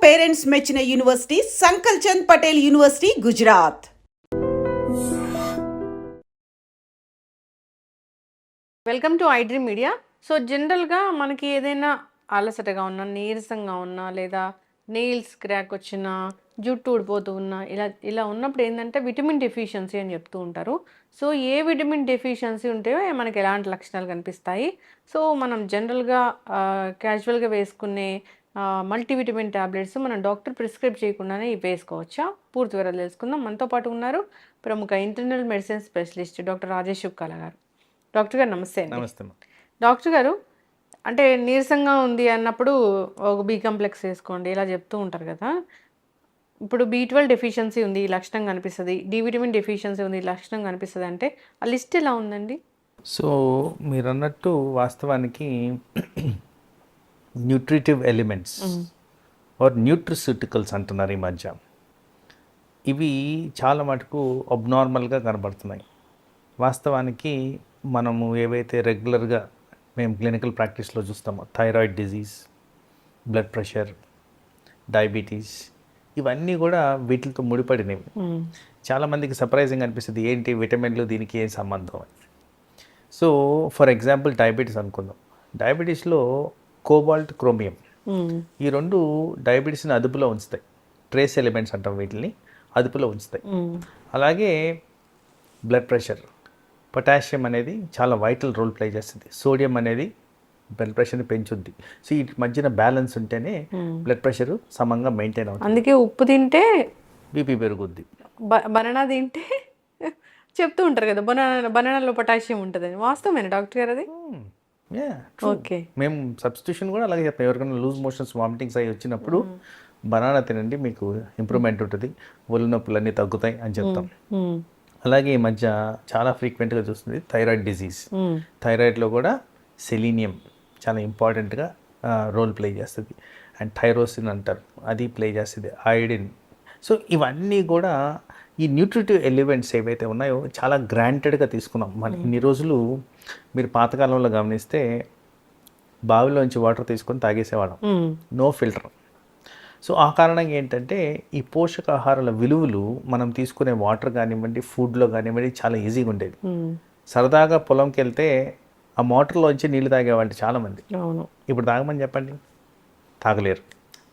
Parents మెచ్చిన university Sankalchand Patel university, Gujarat. Welcome to iDream media. So జనరల్గా మనకి ఏదైనా అలసటగా ఉన్నా, నీరసంగా ఉన్నా, లేదా నెయిల్స్ క్రాక్ వచ్చినా, జుట్టు ఊడిపోతూ ఉన్నా, ఇలా ఇలా ఉన్నప్పుడు ఏంటంటే విటమిన్ డెఫిషియన్సీ అని చెప్తూ ఉంటారు. సో ఏ విటమిన్ డెఫిషియన్సీ ఉంటే మనకి ఎలాంటి లక్షణాలు కనిపిస్తాయి? సో మనం జనరల్గా క్యాజువల్గా వేసుకునే మల్టీవిటమిన్ ట్యాబ్లెట్స్ మనం డాక్టర్ ప్రిస్క్రైబ్ చేయకుండానే ఇవి వేసుకోవచ్చా? పూర్తి వివరాలు తెలుసుకుందాం. మనతో పాటు ఉన్నారు ప్రముఖ internal medicine specialist doctor Rajesh Chukkala garu. Doctor గారు నమస్తే అండి. నమస్తే. డాక్టర్ గారు, అంటే నీరసంగా ఉంది అన్నప్పుడు ఒక బి కాంప్లెక్స్ వేసుకోండి ఇలా చెప్తూ ఉంటారు కదా. ఇప్పుడు B12 డెఫిషియన్సీ ఉంది, ఈ లక్షణం కనిపిస్తుంది. డి విటమిన్ డెఫిషియన్సీ ఉంది, ఈ లక్షణం కనిపిస్తుంది. అంటే ఆ లిస్ట్ ఎలా ఉందండి? సో మీరు అన్నట్టు వాస్తవానికి న్యూట్రిటివ్ ఎలిమెంట్స్ ఆర్ న్యూట్రిస్యూటికల్స్ అంటున్నారు ఈ మధ్య. ఇవి చాలా మటుకు అబ్నార్మల్గా కనబడుతున్నాయి. వాస్తవానికి మనము ఏవైతే రెగ్యులర్గా మేము క్లినికల్ ప్రాక్టీస్లో చూస్తామో thyroid disease, blood pressure, diabetes, ఇవన్నీ కూడా వీటితో ముడిపడినవి. చాలామందికి సర్ప్రైజింగ్ అనిపిస్తుంది, ఏంటి విటమిన్లు దీనికి ఏం సంబంధం అని. సో ఫర్ ఎగ్జాంపుల్ డయాబెటీస్ అనుకుందాం. డయాబెటీస్లో కోబాల్ట్, క్రోమియం ఈ రెండు డయాబెటీస్ని అదుపులో ఉంచుతాయి. ట్రేస్ ఎలిమెంట్స్ అంటాం వీటిని, అదుపులో ఉంచుతాయి. అలాగే బ్లడ్ ప్రెషర్, పొటాషియం అనేది చాలా వైటల్ రోల్ ప్లే చేస్తుంది. సోడియం అనేది బ్లడ్ ప్రెషర్ని పెంచుద్ది. సో వీటి మధ్యన బ్యాలెన్స్ ఉంటేనే బ్లడ్ ప్రెషర్ సమంగా మెయింటైన్ అవుతుంది. అందుకే ఉప్పు తింటే బీపీ పెరుగుద్ది, బనానా తింటే చెప్తూ ఉంటారు కదా, బనానాలో పొటాషియం ఉంటుందని. వాస్తవమేనా డాక్టర్ గారు అది? ఓకే. మేము సబ్స్టిట్యూషన్ కూడా అలాగే చెప్తాం. ఎవరికైనా లూజ్ మోషన్స్, వామిటింగ్స్ అవి వచ్చినప్పుడు బనానా తినండి, మీకు ఇంప్రూవ్మెంట్ ఉంటుంది, ఒళ్ళు నొప్పులు అన్నీ తగ్గుతాయి అని చెప్తాం. అలాగే ఈ మధ్య చాలా ఫ్రీక్వెంట్గా చూస్తుంది థైరాయిడ్ డిజీజ్. థైరాయిడ్లో కూడా సెలీనియం చాలా ఇంపార్టెంట్గా రోల్ ప్లే చేస్తుంది. అండ్ థైరోసిన్ అంటారు, అది ప్లే చేస్తుంది, ఐడిన్. సో ఇవన్నీ కూడా ఈ న్యూట్రిటివ్ ఎలిమెంట్స్ ఏవైతే ఉన్నాయో చాలా గ్రాంటెడ్గా తీసుకున్నాం. మన ఇన్ని రోజులు మీరు పాతకాలంలో గమనిస్తే బావిలోంచి వాటర్ తీసుకొని తాగేసేవాళ్ళం, నో ఫిల్టర్. సో ఆ కారణంగా ఏంటంటే ఈ పోషకాహారాల విలువలు మనం తీసుకునే వాటర్ కానివ్వండి, ఫుడ్లో కానివ్వండి చాలా ఈజీగా ఉండేది. సరదాగా పొలంకి వెళ్తే ఆ మోటార్లోంచి నీళ్ళు తాగేవాళ్ళు చాలామంది. ఇప్పుడు తాగమని చెప్పండి, తాగలేరు.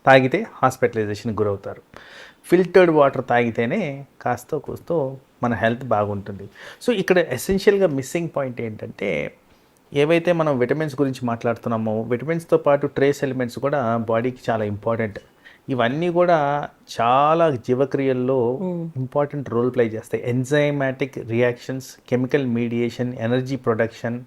తాగితే హాస్పిటలైజేషన్కి గురవుతారు. ఫిల్టర్డ్ వాటర్ తాగితేనే కాస్తో కూస్తో మన హెల్త్ బాగుంటుంది. సో ఇక్కడ ఎసెన్షియల్గా మిస్సింగ్ పాయింట్ ఏంటంటే, ఏవైతే మనం విటమిన్స్ గురించి మాట్లాడుతున్నామో విటమిన్స్తో పాటు ట్రేస్ ఎలిమెంట్స్ కూడా బాడీకి చాలా ఇంపార్టెంట్. ఇవన్నీ కూడా చాలా జీవక్రియల్లో ఇంపార్టెంట్ రోల్ ప్లే చేస్తాయి. Enzymatic reactions, chemical mediation, energy production,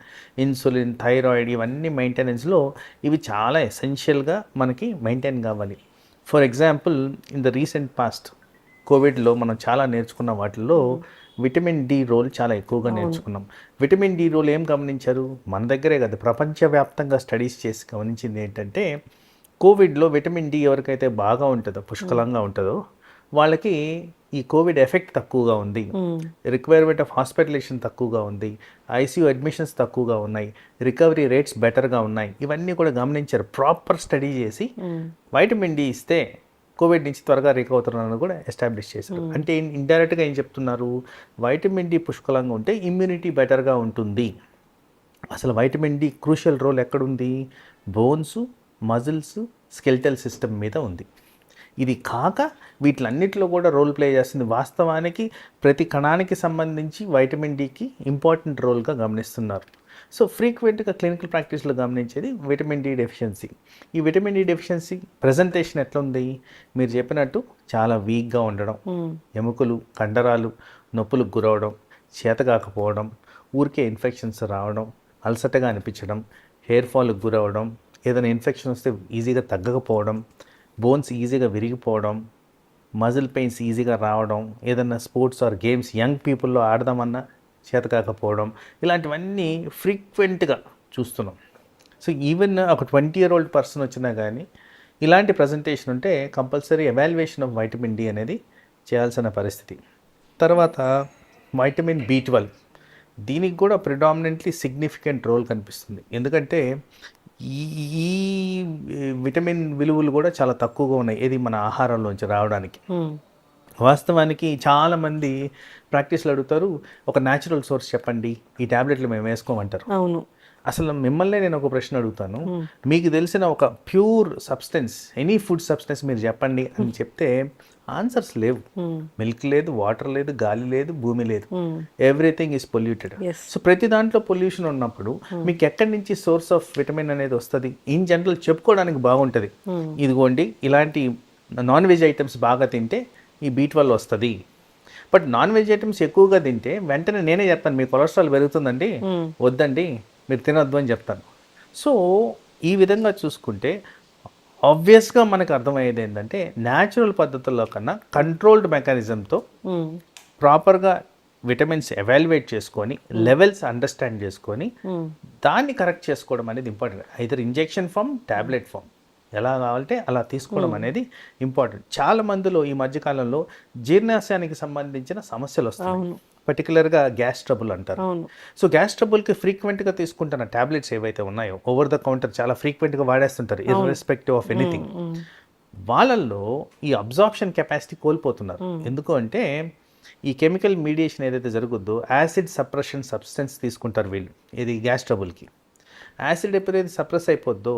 insulin, thyroid, ఇవన్నీ మెయింటెనెన్స్లో ఇవి చాలా ఎసెన్షియల్గా మనకి మెయింటైన్ కావాలి. For example in the recent past కోవిడ్లో మనం చాలా నేర్చుకున్న వాటిల్లో విటమిన్ డి రోల్ చాలా ఎక్కువగా నేర్చుకున్నాం. విటమిన్ డి రోల్ ఏం గమనించారు? మన దగ్గరే కదా, ప్రపంచవ్యాప్తంగా స్టడీస్ చేసి గమనించింది ఏంటంటే, కోవిడ్లో విటమిన్ డి ఎవరికైతే బాగా ఉంటుందో, పుష్కలంగా ఉంటుందో, వాళ్ళకి ఈ కోవిడ్ ఎఫెక్ట్ తక్కువగా ఉంది, రిక్వైర్మెంట్ ఆఫ్ హాస్పిటలైజేషన్ తక్కువగా ఉంది, ఐసీయూ అడ్మిషన్స్ తక్కువగా ఉన్నాయి, రికవరీ రేట్స్ బెటర్గా ఉన్నాయి. ఇవన్నీ కూడా గమనించారు. ప్రాపర్ స్టడీ చేసి వైటమిన్ డి ఇస్తే కోవిడ్ నుంచి త్వరగా రికవర్ అవుతున్నారని కూడా ఎస్టాబ్లిష్ చేశారు. అంటే ఇండైరెక్ట్గా ఏం చెప్తున్నారు? వైటమిన్ డి పుష్కలంగా ఉంటే ఇమ్యూనిటీ బెటర్గా ఉంటుంది. అసలు వైటమిన్ డి క్రూషియల్ రోల్ ఎక్కడుంది? బోన్స్, మజిల్స్, స్కెలిటల్ సిస్టమ్ మీద ఉంది. ఇది కాక వీటిలన్నిటిలో కూడా రోల్ ప్లే చేస్తుంది. వాస్తవానికి ప్రతి కణానికి సంబంధించి వైటమిన్ డికి ఇంపార్టెంట్ రోల్గా గమనిస్తున్నారు. సో ఫ్రీక్వెంట్గా క్లినికల్ ప్రాక్టీస్లో గమనించేది విటమిన్ డి డెఫిషియన్సీ. ఈ విటమిన్ డి డెఫిషియన్సీ ప్రజెంటేషన్ ఎట్లుంది? మీరు చెప్పినట్టు చాలా వీక్గా ఉండడం, ఎముకలు, కండరాలు నొప్పులకు గురవడం, చేత కాకపోవడం, ఊరికే ఇన్ఫెక్షన్స్ రావడం, అలసటగా అనిపించడం, హెయిర్ ఫాల్కి గురవడం, ఏదైనా ఇన్ఫెక్షన్ వస్తే ఈజీగా తగ్గకపోవడం, బోన్స్ ఈజీగా విరిగిపోవడం, మజిల్ పెయిన్స్ ఈజీగా రావడం, ఏదైనా స్పోర్ట్స్ ఆర్ గేమ్స్ యంగ్ పీపుల్లో ఆడదామన్నా చేత కాకపోవడం, ఇలాంటివన్నీ ఫ్రీక్వెంట్గా చూస్తున్నాం. సో ఈవెన్ ఒక 20-year-old పర్సన్ వచ్చినా కానీ ఇలాంటి ప్రజెంటేషన్ ఉంటే compulsory evaluation of vitamin D అనేది చేయాల్సిన పరిస్థితి. తర్వాత వైటమిన్ B12, దీనికి కూడా ప్రిడామినెంట్లీ సిగ్నిఫికెంట్ రోల్ కనిపిస్తుంది. ఎందుకంటే ఈ ఈ విటమిన్ విలువలు కూడా చాలా తక్కువగా ఉన్నాయి ఏది మన ఆహారంలోంచి రావడానికి. వాస్తవానికి చాలామంది ప్రాక్టీస్లో అడుగుతారు, ఒక న్యాచురల్ సోర్స్ చెప్పండి, ఈ ట్యాబ్లెట్లు మేము వేసుకోమంటారు. అవును. అసలు మిమ్మల్ని నేను ఒక ప్రశ్న అడుగుతాను, మీకు తెలిసిన ఒక pure substance, any food substance మీరు చెప్పండి అని చెప్తే ఆన్సర్స్ లేవు. మిల్క్ లేదు, వాటర్ లేదు, గాలి లేదు, భూమి లేదు, ఎవ్రీథింగ్ ఈస్ పొల్యూటెడ్. సో ప్రతి దాంట్లో పొల్యూషన్ ఉన్నప్పుడు మీకు ఎక్కడి నుంచి సోర్స్ ఆఫ్ విటమిన్ అనేది వస్తుంది? ఇన్ జనరల్ చెప్పుకోవడానికి బాగుంటుంది, ఇదిగోండి ఇలాంటి నాన్ వెజ్ ఐటమ్స్ బాగా తింటే ఈ B12 వస్తుంది. బట్ నాన్ వెజ్ ఐటమ్స్ ఎక్కువగా తింటే వెంటనే నేనే చెప్తాను, మీ కొలెస్ట్రాల్ పెరుగుతుందండి, వద్దండి మీరు తినొద్దు అని చెప్తాను. సో ఈ విధంగా చూసుకుంటే ఆబ్వియస్గా మనకు అర్థమయ్యేది ఏంటంటే న్యాచురల్ పద్ధతుల్లో కన్నా కంట్రోల్డ్ మెకానిజంతో ప్రాపర్గా విటమిన్స్ ఎవాల్యుయేట్ చేసుకొని లెవెల్స్ అండర్స్టాండ్ చేసుకొని దాన్ని కరెక్ట్ చేసుకోవడం అనేది important. Either injection form, tablet form, ఎలా కావాలంటే అలా తీసుకోవడం అనేది ఇంపార్టెంట్. చాలా మందిలో ఈ మధ్యకాలంలో జీర్ణాశయానికి సంబంధించిన సమస్యలు వస్తాయి, పర్టికులర్గా గ్యాస్ ట్రబుల్ అంటారు. సో గ్యాస్ ట్రబుల్కి ఫ్రీక్వెంట్గా తీసుకుంటున్న ట్యాబ్లెట్స్ ఏవైతే ఉన్నాయో ఓవర్ ద కౌంటర్ చాలా ఫ్రీక్వెంట్గా వాడేస్తుంటారు, ఇర్రెస్పెక్టివ్ ఆఫ్ ఎనీథింగ్. వాళ్ళల్లో ఈ అబ్జార్ప్షన్ కెపాసిటీ కోల్పోతున్నారు. ఎందుకు అంటే ఈ కెమికల్ మీడియేషన్ ఏదైతే జరుగుద్దో యాసిడ్ సప్రెషన్ సబ్స్టెన్స్ తీసుకుంటారు వీళ్ళు, ఇది గ్యాస్ ట్రబుల్కి. యాసిడ్ ఎప్పుడైతే సప్రెస్ అయిపోద్దో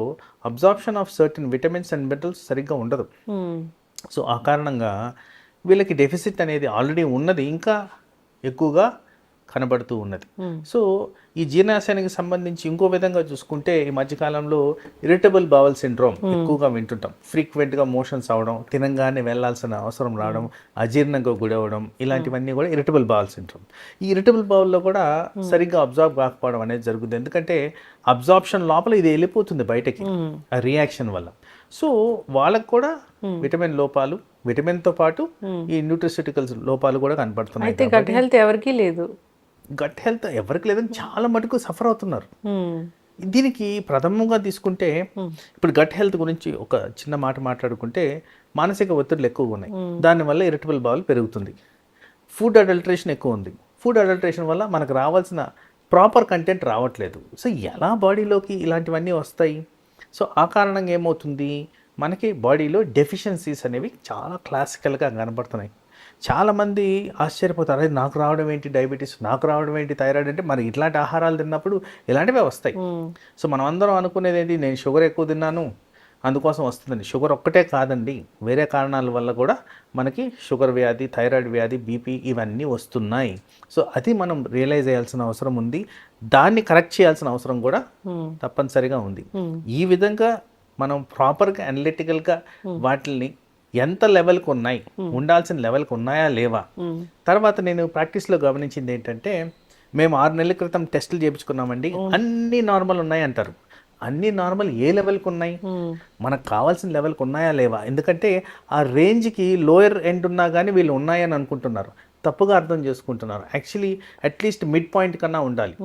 absorption of certain vitamins and minerals సరిగ్గా ఉండదు. సో ఆ కారణంగా వీళ్ళకి డెఫిసిట్ అనేది ఆల్రెడీ ఉన్నది ఇంకా ఎక్కువగా కనబడుతూ ఉన్నది. సో ఈ జీర్ణాశయానికి సంబంధించి ఇంకో విధంగా చూసుకుంటే ఈ మధ్యకాలంలో ఇరిటబుల్ బవల్ సిండ్రోమ్ ఎక్కువగా వింటుంటాం. ఫ్రీక్వెంట్గా మోషన్స్ అవడం, తినంగానే వెళ్లాల్సిన అవసరం రావడం, అజీర్ణంగా గురవడం, ఇలాంటివన్నీ కూడా ఇరిటబుల్ బవల్ సిండ్రోమ్. ఈ ఇరిటబుల్ బవల్లో కూడా సరిగ్గా అబ్జార్బ్ కాకపోవడం అనేది జరుగుతుంది. ఎందుకంటే అబ్జార్ప్షన్ లోపల ఇది వెళ్ళిపోతుంది బయటకి ఆ రియాక్షన్ వల్ల. సో వాళ్ళకు కూడా విటమిన్ లోపాలు, విటమిన్తో పాటు ఈ న్యూట్రిసిటికల్స్ లోపాలు కూడా కనపడుతున్నాయి. అయితే గట్ హెల్త్ ఎవరికీ లేదు, గట్ హెల్త్ ఎవరికి లేదని చాలా మటుకు సఫర్ అవుతున్నారు. దీనికి ప్రథమంగా తీసుకుంటే ఇప్పుడు గట్ హెల్త్ గురించి ఒక చిన్న మాట మాట్లాడుకుంటే మానసిక ఒత్తిడులు ఎక్కువగా ఉన్నాయి, దానివల్ల ఇరిటబుల్ బౌల్ పెరుగుతుంది. ఫుడ్ అడల్టరేషన్ ఎక్కువ ఉంది, ఫుడ్ అడల్టరేషన్ వల్ల మనకు రావాల్సిన ప్రాపర్ కంటెంట్ రావట్లేదు. సో ఎలా బాడీలోకి ఇలాంటివన్నీ వస్తాయి? సో ఆ కారణంగా ఏమవుతుంది, మనకి బాడీలో డెఫిషియన్సీస్ అనేవి చాలా క్లాసికల్గా కనబడుతున్నాయి. చాలామంది ఆశ్చర్యపోతారు, అదే నాకు రావడం ఏంటి డయాబెటీస్, నాకు రావడం ఏంటి థైరాయిడ్ అంటే మరి ఇట్లాంటి ఆహారాలు తిన్నప్పుడు ఇలాంటివే వస్తాయి. సో మనం అందరం అనుకునేది ఏంటి, నేను షుగర్ ఎక్కువ తిన్నాను అందుకోసం వస్తుందండి. షుగర్ ఒక్కటే కాదండి, వేరే కారణాల వల్ల కూడా మనకి షుగర్ వ్యాధి, థైరాయిడ్ వ్యాధి, బీపీ ఇవన్నీ వస్తున్నాయి. సో అది మనం రియలైజ్ చేయాల్సిన అవసరం ఉంది, దాన్ని కరెక్ట్ చేయాల్సిన అవసరం కూడా తప్పనిసరిగా ఉంది. ఈ విధంగా మనం ప్రాపర్గా అనలిటికల్గా వాటిని ఎంత లెవెల్కి ఉన్నాయి, ఉండాల్సిన లెవెల్కి ఉన్నాయా లేవా. తర్వాత నేను ప్రాక్టీస్లో గమనించింది ఏంటంటే, మేము 6 నెలల క్రితం టెస్టులు చేయించుకున్నామండి, అన్నీ నార్మల్ ఉన్నాయి అంటారు. అన్ని నార్మల్ ఏ లెవెల్కి ఉన్నాయి, మనకు కావాల్సిన లెవెల్కి ఉన్నాయా లేవా? ఎందుకంటే ఆ రేంజ్కి లోయర్ ఎండ్ ఉన్నా కానీ వీళ్ళు ఉన్నాయని అనుకుంటున్నారు, తప్పుగా అర్థం చేసుకుంటున్నారు. యాక్చువల్లీ అట్లీస్ట్ మిడ్ పాయింట్ కన్నా ఉండాలి.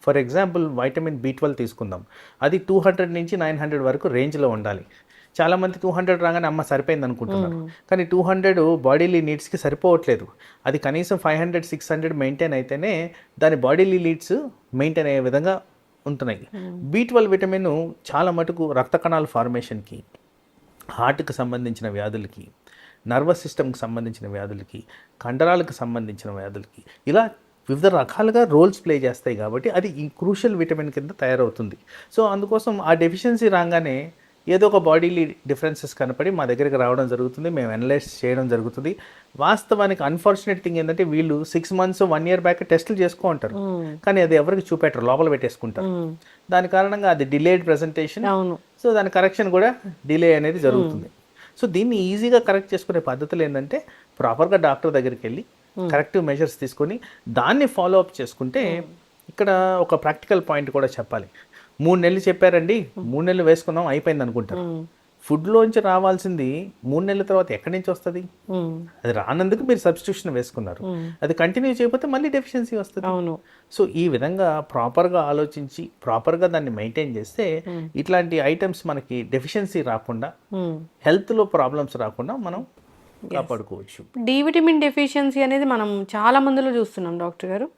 ఫర్ ఎగ్జాంపుల్ వైటమిన్ B12 తీసుకుందాం, అది 200 నుంచి 900 వరకు రేంజ్లో ఉండాలి. చాలామంది 200 రాగానే అమ్మ సరిపోయింది అనుకుంటున్నారు, కానీ 200 బాడీలీ నీడ్స్కి సరిపోవట్లేదు. అది కనీసం 500, 600 మెయింటైన్ అయితేనే దాని బాడీలీ నీడ్స్ మెయింటైన్ అయ్యే విధంగా ఉంటున్నాయి. B12 విటమిన్ చాలా మటుకు రక్త కణాల ఫార్మేషన్కి, హార్ట్కి సంబంధించిన వ్యాధులకి, నర్వస్ సిస్టమ్కి సంబంధించిన వ్యాధులకి, కండరాలకు సంబంధించిన వ్యాధులకి, ఇలా వివిధ రకాలుగా రోల్స్ ప్లే చేస్తాయి. కాబట్టి అది ఈ క్రూషియల్ విటమిన్ కింద తయారవుతుంది. సో అందుకోసం ఆ డెఫిషియన్సీ రాగానే ఏదో ఒక బాడీలీ డిఫరెన్సెస్ కనపడి మా దగ్గరికి రావడం జరుగుతుంది, మేము అనలైజ్ చేయడం జరుగుతుంది. వాస్తవానికి అన్ఫార్చునేట్ థింగ్ ఏంటంటే వీళ్ళు 6 months 1 year బ్యాక్ టెస్టులు చేసుకో ఉంటారు, కానీ అది ఎవరికి చూపెట్టరు, లోపల పెట్టేసుకుంటారు. దాని కారణంగా అది డిలేడ్ ప్రెజెంటేషన్, సో దాని కరెక్షన్ కూడా డిలే అనేది జరుగుతుంది. సో దీన్ని ఈజీగా కరెక్ట్ చేసుకునే పద్ధతులు ఏంటంటే ప్రాపర్గా డాక్టర్ దగ్గరికి వెళ్ళి కరెక్టివ్ మెజర్స్ తీసుకొని దాన్ని ఫాలో అప్ చేసుకుంటే, ఇక్కడ ఒక ప్రాక్టికల్ పాయింట్ కూడా చెప్పాలి. 3 నెలలు చెప్పారండి, 3 నెలలు వేసుకున్నాం అయిపోయింది అనుకుంటారు. ఫుడ్లోంచి రావాల్సింది 3 నెలల తర్వాత ఎక్కడి నుంచి వస్తుంది? అది రానందుకు మీరు సబ్స్టిట్యూషన్ వేసుకున్నారు, అది కంటిన్యూ చేయకపోతే మళ్ళీ డెఫిషియన్సీ వస్తుంది. సో ఈ విధంగా ప్రాపర్గా ఆలోచించి ప్రాపర్గా దాన్ని మెయింటైన్ చేస్తే ఇట్లాంటి ఐటమ్స్ మనకి డెఫిషియన్సీ రాకుండా, హెల్త్లో ప్రాబ్లమ్స్ రాకుండా మనం కాపాడుకోవచ్చు. డి విటమిన్ డెఫిషియన్సీ అనేది మనం చాలా మందిలో చూస్తున్నాం డాక్టర్ గారు.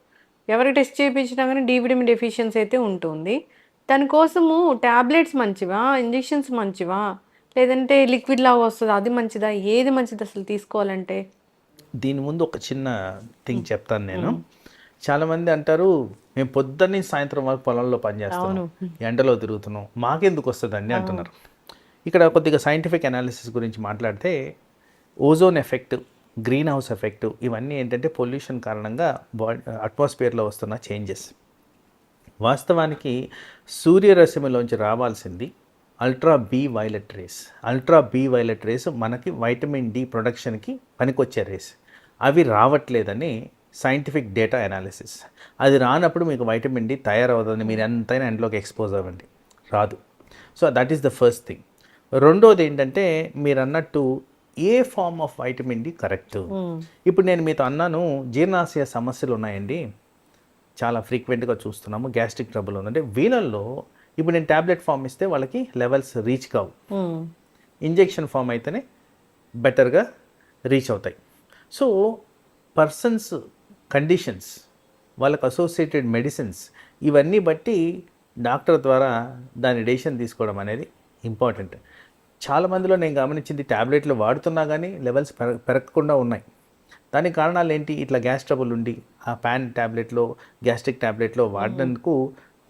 ఎవరికి టెస్ట్ చేయించినా కానీ డి విటమిన్ డెఫిషియన్సీ అయితే ఉంటుంది. దానికోసము టాబ్లెట్స్ మంచివా? ఇంజెక్షన్స్ మంచివా? లేదంటే లిక్విడ్ లాగా వస్తదా? అది మంచిదా? ఏది మంచిది అసలు తీసుకోవాలంటే? దీని ముందు ఒక చిన్న థింగ్ చెప్తాను నేను. చాలామంది అంటారు, మేము పొద్దున్న నుంచి సాయంత్రం వరకు పొలంలో పనిచేస్తున్నాం, ఎండలో తిరుగుతున్నాం, మాకెందుకు వస్తుందండి అంటున్నారు. ఇక్కడ కొద్దిగా సైంటిఫిక్ అనాలిసిస్ గురించి మాట్లాడితే ozone effect, green house effect ఇవన్నీ ఏంటంటే పొల్యూషన్ కారణంగా అట్మాస్ఫియర్లో వస్తున్న చేంజెస్. వాస్తవానికి సూర్యరశ్మిలోంచి రావాల్సింది ultra B violet rays. Ultra B violet rays మనకి వైటమిన్ డి ప్రొడక్షన్కి పనికొచ్చే రేస్. అవి రావట్లేదని సైంటిఫిక్ డేటా అనాలిసిస్. అది రానప్పుడు మీకు వైటమిన్ డి తయారవుతుంది, మీరు ఎంతైనా ఎండలోకి ఎక్స్పోజ్ అవ్వండి, రాదు. So that is the first thing. రెండోది ఏంటంటే మీరు అన్నట్టు a form of vitamin D correct. ఇప్పుడు నేను మీతో అన్నాను జీర్ణాశయ సమస్యలు ఉన్నాయండి, చాలా ఫ్రీక్వెంట్గా చూస్తున్నాము, గ్యాస్ట్రిక్ ట్రబుల్ ఉందంటే వీళ్ళల్లో ఇప్పుడు నేను ట్యాబ్లెట్ ఫామ్ ఇస్తే వాళ్ళకి లెవెల్స్ రీచ్ కావు, ఇంజెక్షన్ ఫామ్ అయితేనే బెటర్గా రీచ్ అవుతాయి. సో పర్సన్స్ కండిషన్స్, వాళ్ళకు అసోసియేటెడ్ మెడిసిన్స్ ఇవన్నీ బట్టి డాక్టర్ ద్వారా దాని డెసిషన్ తీసుకోవడం అనేది ఇంపార్టెంట్. చాలామందిలో నేను గమనించింది ట్యాబ్లెట్లు వాడుతున్నా కానీ లెవెల్స్ పెరగకుండా ఉన్నాయి. దానికి కారణాలు ఏంటి? ఇట్లా గ్యాస్ ట్రబుల్ ఉండి ఆ ప్యాన్ ట్యాబ్లెట్లో, గ్యాస్ట్రిక్ ట్యాబ్లెట్లో వాడినందుకు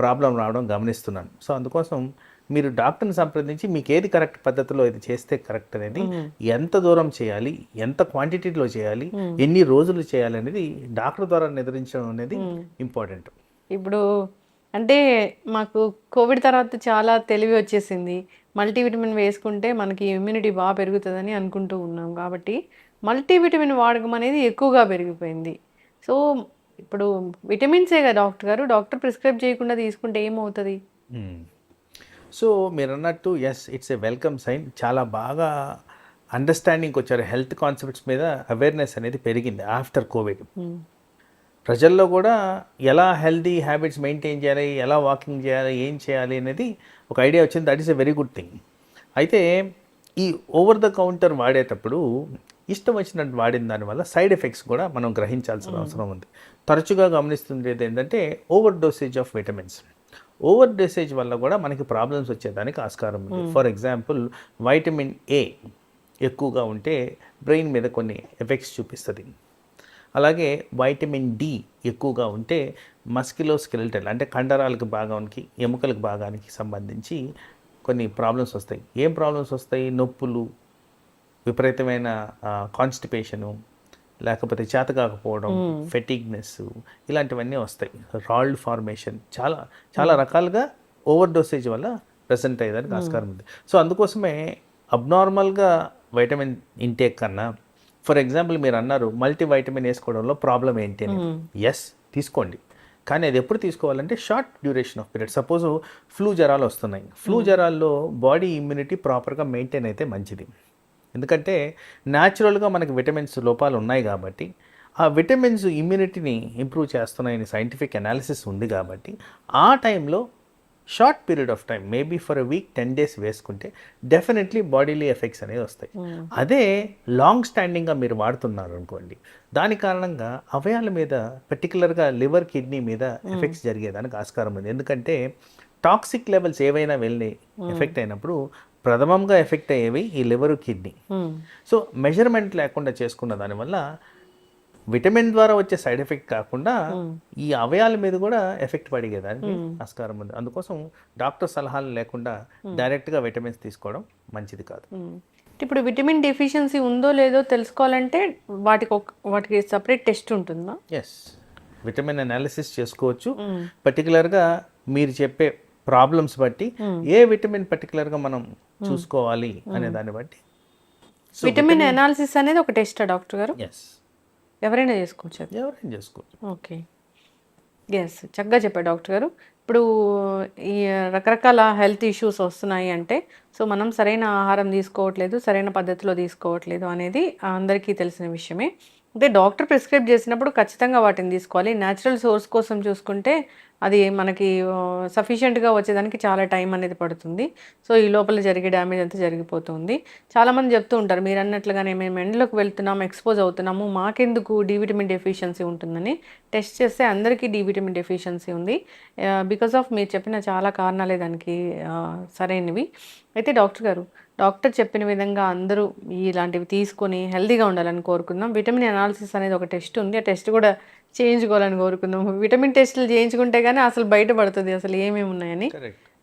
ప్రాబ్లం రావడం గమనిస్తున్నాను. సో అందుకోసం మీరు డాక్టర్ని సంప్రదించి మీకు ఏది కరెక్ట్ పద్ధతిలో ఇది చేస్తే కరెక్ట్ అనేది, ఎంత దూరం చేయాలి, ఎంత క్వాంటిటీలో చేయాలి, ఎన్ని రోజులు చేయాలి అనేది డాక్టర్ ద్వారా నిర్ణయించడం అనేది ఇంపార్టెంట్. ఇప్పుడు అంటే మాకు కోవిడ్ తర్వాత చాలా తెలివి వచ్చేసింది. మల్టీవిటమిన్ వేసుకుంటే మనకి ఇమ్యూనిటీ బాగా పెరుగుతుందని అనుకుంటూ ఉన్నాం. కాబట్టి మల్టీవిటమిన్ వాడకం అనేది ఎక్కువగా పెరిగిపోయింది. సో ఇప్పుడు విటమిన్సే కదా డాక్టర్ గారు, డాక్టర్ ప్రిస్క్రైబ్ చేయకుండా తీసుకుంటే ఏమవుతుంది? సో మీరు అన్నట్టు yes, it's a welcome sign. చాలా బాగా అండర్స్టాండింగ్కి వచ్చారు, హెల్త్ కాన్సెప్ట్స్ మీద అవేర్నెస్ అనేది పెరిగింది ఆఫ్టర్ కోవిడ్. ప్రజల్లో కూడా ఎలా హెల్తీ హ్యాబిట్స్ మెయింటైన్ చేయాలి, ఎలా వాకింగ్ చేయాలి, ఏం చేయాలి అనేది ఒక ఐడియా వచ్చింది. That is a very good thing. అయితే ఈ ఓవర్ ద కౌంటర్ వాడేటప్పుడు ఇష్టం వచ్చినట్టు వాడిన దానివల్ల సైడ్ ఎఫెక్ట్స్ కూడా మనం గ్రహించాల్సిన అవసరం ఉంది. తరచుగా గమనిస్తుండేది ఏంటంటే over dosage of vitamins. Over dosage వల్ల కూడా మనకి ప్రాబ్లమ్స్ వచ్చేదానికి ఆస్కారం ఉంది. ఫర్ ఎగ్జాంపుల్ వైటమిన్ ఏ ఎక్కువగా ఉంటే బ్రెయిన్ మీద కొన్ని ఎఫెక్ట్స్ చూపిస్తుంది. అలాగే వైటమిన్ డి ఎక్కువగా ఉంటే మస్క్యులోస్కెలిటల్ అంటే కండరాలకు భాగానికి, ఎముకలకు భాగానికి సంబంధించి కొన్ని ప్రాబ్లమ్స్ వస్తాయి. ఏం ప్రాబ్లమ్స్ వస్తాయి? నొప్పులు, విపరీతమైన కాన్స్టిపేషను, లేకపోతే చేతకాకపోవడం, ఫెటిగ్నెస్, ఇలాంటివన్నీ వస్తాయి. రాల్డ్ ఫార్మేషన్, చాలా చాలా రకాలుగా ఓవర్ డోసేజ్ వల్ల ప్రెసెంట్ అయ్యేదానికి ఆస్కారం ఉంది. సో అందుకోసమే అబ్నార్మల్గా వైటమిన్ ఇంటేక్ కన్నా, ఫర్ ఎగ్జాంపుల్ మీరు అన్నారు మల్టీ వైటమిన్ వేసుకోవడంలో ప్రాబ్లం ఏంటి అని. ఎస్, తీసుకోండి, కానీ అది ఎప్పుడు తీసుకోవాలంటే short duration of period. Suppose flu జ్వరాలు వస్తున్నాయి, ఫ్లూ జ్వరాల్లో బాడీ ఇమ్యూనిటీ ప్రాపర్గా మెయింటైన్ అయితే మంచిది. ఎందుకంటే న్యాచురల్గా మనకి విటమిన్స్ లోపాలు ఉన్నాయి కాబట్టి ఆ విటమిన్స్ ఇమ్యూనిటీని ఇంప్రూవ్ చేస్తున్నాయని సైంటిఫిక్ అనాలిసిస్ ఉంది కాబట్టి ఆ టైంలో short period of time, maybe for a week 10 days వేసుకుంటే డెఫినెట్లీ బాడీలీ ఎఫెక్ట్స్ అనేవి వస్తాయి. అదే లాంగ్ స్టాండింగ్గా మీరు వాడుతున్నారు అనుకోండి, దాని కారణంగా అవయాల మీద, పర్టికులర్గా లివర్, కిడ్నీ మీద ఎఫెక్ట్స్ జరిగేదానికి ఆస్కారం ఉంది. ఎందుకంటే టాక్సిక్ లెవెల్స్ ఏవైనా వెళ్ళి ఎఫెక్ట్ అయినప్పుడు ప్రథమంగా ఎఫెక్ట్ అయ్యేవి ఈ లివరు, కిడ్నీ. సో మెజర్మెంట్ లేకుండా చేసుకున్న దానివల్ల విటమిన్ ద్వారా వచ్చే సైడ్ ఎఫెక్ట్ కాకుండా ఈ అవయాల మీద కూడా ఎఫెక్ట్ పడిగేదానికి ఆస్కారం ఉంది. అందుకోసం డాక్టర్ సలహాలు లేకుండా డైరెక్ట్గా విటమిన్స్ తీసుకోవడం మంచిది కాదు. ఇప్పుడు విటమిన్ డెఫిషియన్సీ ఉందో లేదో తెలుసుకోవాలంటే వాటికి సపరేట్ టెస్ట్ ఉంటుందా? ఎస్, విటమిన్ అనాలిసిస్ చేసుకోవచ్చు. పర్టికులర్గా మీరు చెప్పే ప్రాబ్లమ్స్ బట్టి ఏ విటమిన్ పర్టికులర్గా మనం చూసుకోవాలి అనే దాన్ని బట్టి. విటమిన్ అనాలిసిస్ అనేది ఒక టెస్టా డాక్టర్ గారు? ఎస్, ఎవరైనా చేసుకోవచ్చు. ఎవరైనా చేసుకోవచ్చు. ఓకే, ఎస్, చక్కగా చెప్పారు డాక్టర్ గారు. ఇప్పుడు ఈ రకరకాల హెల్త్ ఇష్యూస్ వస్తున్నాయి అంటే, సో మనం సరైన ఆహారం తీసుకోవట్లేదు, సరైన పద్ధతిలో తీసుకోవట్లేదు అనేది అందరికీ తెలిసిన విషయమే. అంటే డాక్టర్ ప్రిస్క్రైబ్ చేసినప్పుడు ఖచ్చితంగా వాటిని తీసుకోవాలి. న్యాచురల్ సోర్స్ కోసం చూసుకుంటే అది మనకి సఫిషియెంట్‌గా వచ్చేదానికి చాలా టైం అనేది పడుతుంది. సో, ఈ లోపల జరిగే డ్యామేజ్ అంతా జరిగిపోతుంది. చాలామంది చెప్తూ ఉంటారు మీరన్నట్లుగానే మేము ఎండలోకి వెళ్తున్నాము, ఎక్స్‌పోజ్ అవుతున్నాము, మాకెందుకు డి విటమిన్ డెఫిషియన్సీ ఉంటుందని. టెస్ట్ చేస్తే అందరికీ డి విటమిన్ డెఫిషియన్సీ ఉంది. బికాస్ ఆఫ్ మీరు చెప్పిన చాలా కారణాలే దానికి సరైనవి. అయితే డాక్టర్ గారు, డాక్టర్ చెప్పిన విధంగా అందరూ ఇలాంటివి తీసుకొని హెల్తీగా ఉండాలని కోరుకుందాం. విటమిన్ అనాలిసిస్ అనేది ఒక టెస్ట్ ఉంది. ఆ టెస్ట్ కూడా చేయించుకోవాలని కోరుకుందాం. విటమిన్ టెస్టులు చేయించుకుంటే కానీ అసలు బయటపడుతుంది అసలు ఏమేమి ఉన్నాయని.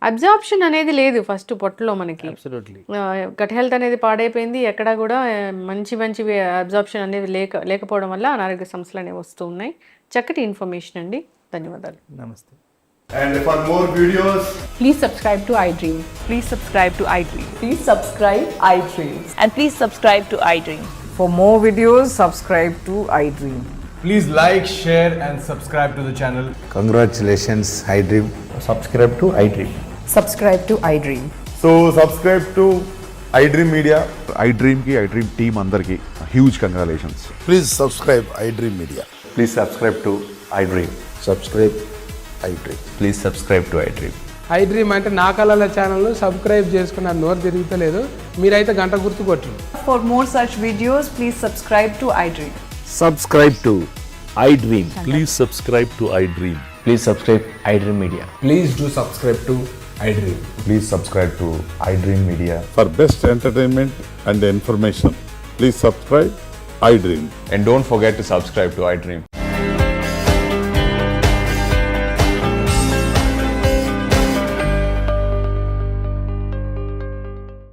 అబ్జార్ప్షన్ అనేది లేదు ఫస్ట్ పొట్టలో మనకి. అబ్సల్యూట్లీ. గట్ హెల్త్ అనేది పాడైపోయింది. ఎక్కడా కూడా మంచివి అబ్జార్ప్షన్ అనేది లేకపోవడం వల్ల అనారోగ్య సమస్యలు అనేవి వస్తూ ఉన్నాయి. చక్కటి ఇన్ఫర్మేషన్ అండి. ధన్యవాదాలు. నమస్తే. And for more videos, Please subscribe to iDream. Please subscribe to iDream. Please subscribe iDream. And please subscribe to iDream. For more videos, subscribe to iDream. please like, share, and subscribe to the channel. Congratulations, iDream. Subscribe to iDream. Subscribe to iDream. So subscribe to iDream Media. iDream team అందరికి huge congratulations. Please subscribe iDream Media. Please subscribe to iDream. Subscribe iDream. Please subscribe to iDream. iDream అంటే నా కళల channel subscribe చేసుకున్న నోరు తిరుగుతలేదు, మీరైతే గంట గుర్తు కొట్టండి. For more such videos, please subscribe to iDream. Subscribe to iDream. Please subscribe to iDream. Please subscribe iDream media. Please do subscribe to iDream. Please subscribe to iDream media. For best entertainment and information, please subscribe iDream. And don't forget to subscribe to iDream.